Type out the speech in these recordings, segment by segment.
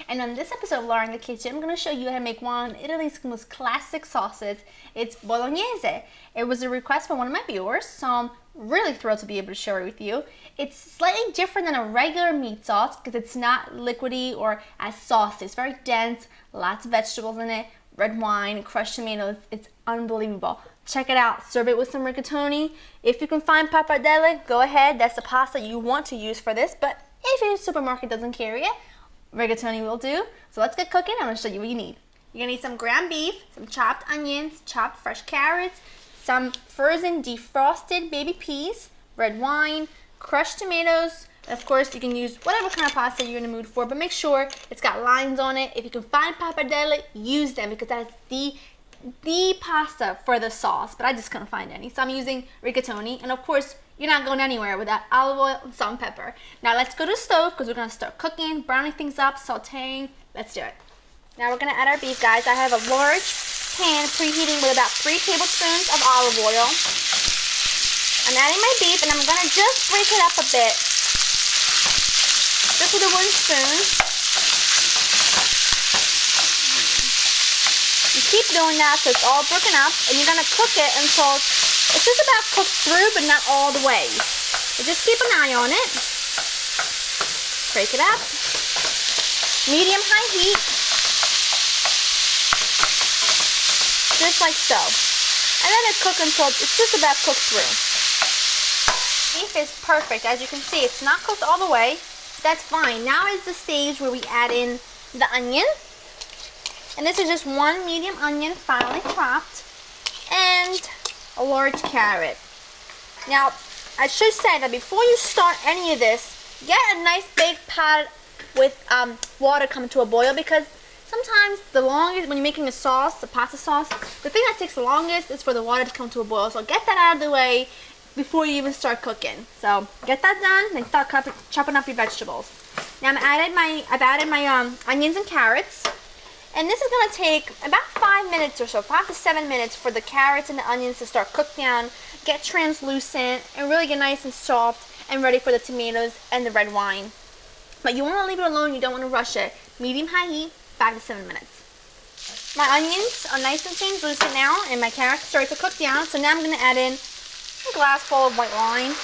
And on this episode of Laura in the Kitchen, I'm going to show you how to make one of Italy's most classic sauces. It's Bolognese. It was a request from one of my viewers, so I'm really thrilled to be able to share it with you. It's slightly different than a regular meat sauce because it's not liquidy or as saucy. It's very dense, lots of vegetables in it, red wine, crushed tomatoes. It's unbelievable. Check it out. Serve it with some rigatoni. If you can find pappardelle, go ahead. That's the pasta you want to use for this, but if your supermarket doesn't carry it, rigatoni will do. So let's get cooking. I'm going to show you what you need. You're going to need some ground beef, some chopped onions, chopped fresh carrots, some frozen defrosted baby peas, red wine, crushed tomatoes. And of course, you can use whatever kind of pasta you're in the mood for, but make sure it's got lines on it. If you can find pappardelle, use them because that's the pasta for the sauce, but I just couldn't find any. So I'm using rigatoni, and of course, you're not going anywhere without olive oil and salt and pepper. Now let's go to the stove because we're going to start cooking, browning things up, sauteing. Let's do it. Now we're going to add our beef, guys. I have a large pan preheating with about 3 tablespoons of olive oil. I'm adding my beef, and I'm going to just break it up a bit. Just with a wooden spoon. You keep doing that so it's all broken up, and you're going to cook it until it's just about cooked through, but not all the way. So just keep an eye on it. Break it up. Medium-high heat. Just like so. And then it cooks until it's just about cooked through. Beef is perfect. As you can see, it's not cooked all the way. That's fine. Now is the stage where we add in the onion. And this is just one medium onion, finely chopped, and a large carrot. Now, I should say that before you start any of this, get a nice big pot with water coming to a boil, because sometimes the longest, when you're making a sauce, the pasta sauce, the thing that takes the longest is for the water to come to a boil. So get that out of the way before you even start cooking. So get that done, then start chopping up your vegetables. Now I've added my onions and carrots. And this is going to take about 5 minutes or so, 5 to 7 minutes for the carrots and the onions to start cooked down, get translucent, and really get nice and soft and ready for the tomatoes and the red wine. But you want to leave it alone, you don't want to rush it. Medium-high heat, 5 to 7 minutes. My onions are nice and translucent now, and my carrots started to cook down, so now I'm going to add in a glass full of white wine,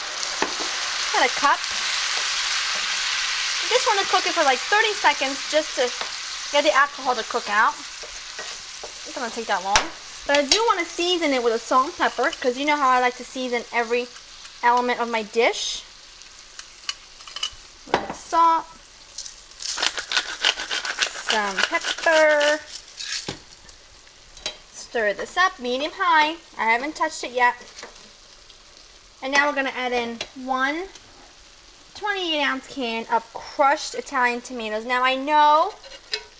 about a cup. You just want to cook it for like 30 seconds just to get the alcohol to cook out. It's not going to take that long. But I do want to season it with a salt and pepper, because you know how I like to season every element of my dish. A little salt, some pepper. Stir this up, medium-high. I haven't touched it yet. And now we're going to add in one 28-ounce can of crushed Italian tomatoes. Now I know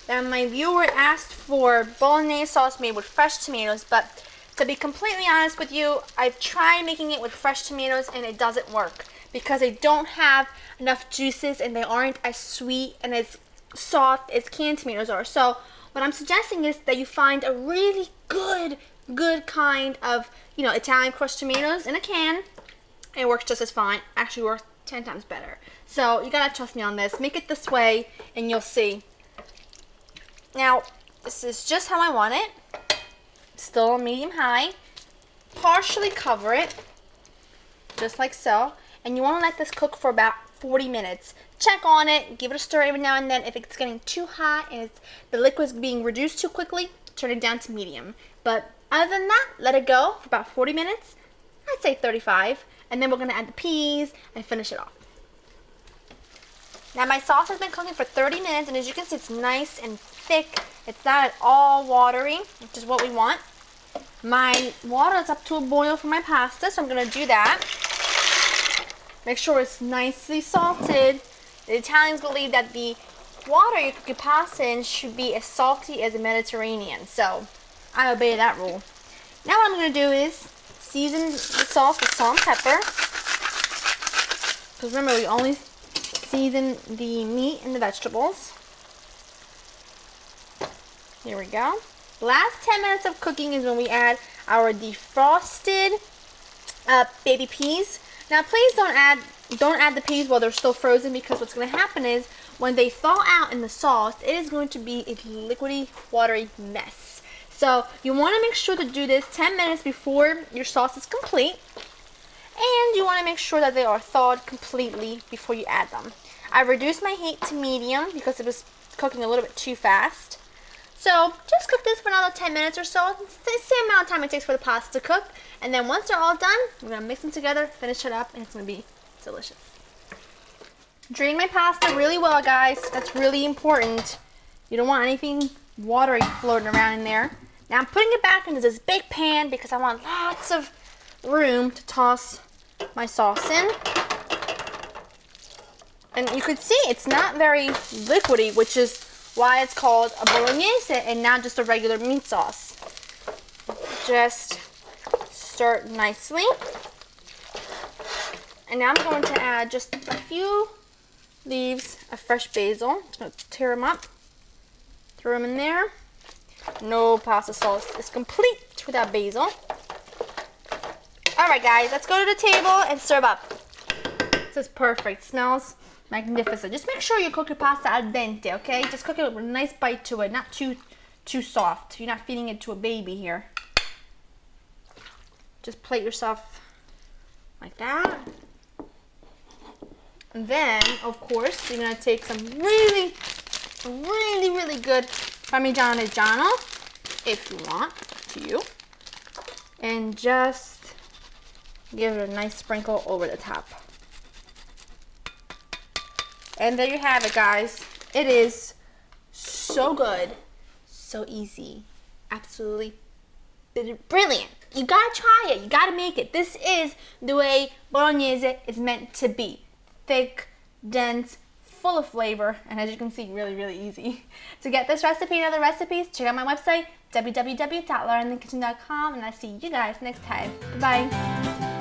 that my viewer asked for bolognese sauce made with fresh tomatoes, but to be completely honest with you, I've tried making it with fresh tomatoes and it doesn't work because they don't have enough juices and they aren't as sweet and as soft as canned tomatoes are. So what I'm suggesting is that you find a really good kind of, Italian crushed tomatoes in a can. It works just as fine. Actually works 10 times better. So you gotta trust me on this. Make it this way and you'll see. Now, this is just how I want it. Still medium-high. Partially cover it, just like so. And you want to let this cook for about 40 minutes. Check on it, give it a stir every now and then. If it's getting too hot and the liquid's being reduced too quickly, turn it down to medium. But other than that, let it go for about 40 minutes. I'd say 35. And then we're going to add the peas and finish it off. Now my sauce has been cooking for 30 minutes, and as you can see, it's nice and thick. It's not at all watery, which is what we want. My water is up to a boil for my pasta, so I'm going to do that. Make sure it's nicely salted. The Italians believe that the water you cook your pasta in should be as salty as the Mediterranean, so I obey that rule. Now what I'm going to do is season the sauce with salt and pepper. Because remember, we only season the meat and the vegetables. Here we go. Last 10 minutes of cooking is when we add our defrosted baby peas. Now please don't add the peas while they're still frozen, because what's going to happen is when they thaw out in the sauce, it is going to be a liquidy, watery mess. So you want to make sure to do this 10 minutes before your sauce is complete. And you want to make sure that they are thawed completely before you add them. I reduced my heat to medium because it was cooking a little bit too fast. So just cook this for another 10 minutes or so. It's the same amount of time it takes for the pasta to cook. And then once they're all done, we're going to mix them together, finish it up, and it's going to be delicious. Drain my pasta really well, guys. That's really important. You don't want anything watery floating around in there. Now I'm putting it back into this big pan because I want lots of room to toss my sauce in. And you can see it's not very liquidy, which is why it's called a Bolognese and not just a regular meat sauce. Just stir nicely. And now I'm going to add just a few leaves of fresh basil. Just going to tear them up, throw them in there. No pasta sauce is complete without basil. Alright guys, let's go to the table and serve up. This is perfect. Smells magnificent. Just make sure you cook your pasta al dente, okay? Just cook it with a nice bite to it, not too soft. You're not feeding it to a baby here. Just plate yourself like that. And then, of course, you're gonna take some really good Parmigiano Reggiano, if you want, to you, and just give it a nice sprinkle over the top. And there you have it, guys. It is so good, so easy, absolutely brilliant. You gotta try it, you gotta make it. This is the way Bolognese is meant to be. Thick, dense, full of flavor, and as you can see, really easy. To get this recipe and other recipes, check out my website, www.laureandthekitchen.com, and I'll see you guys next time. Bye-bye.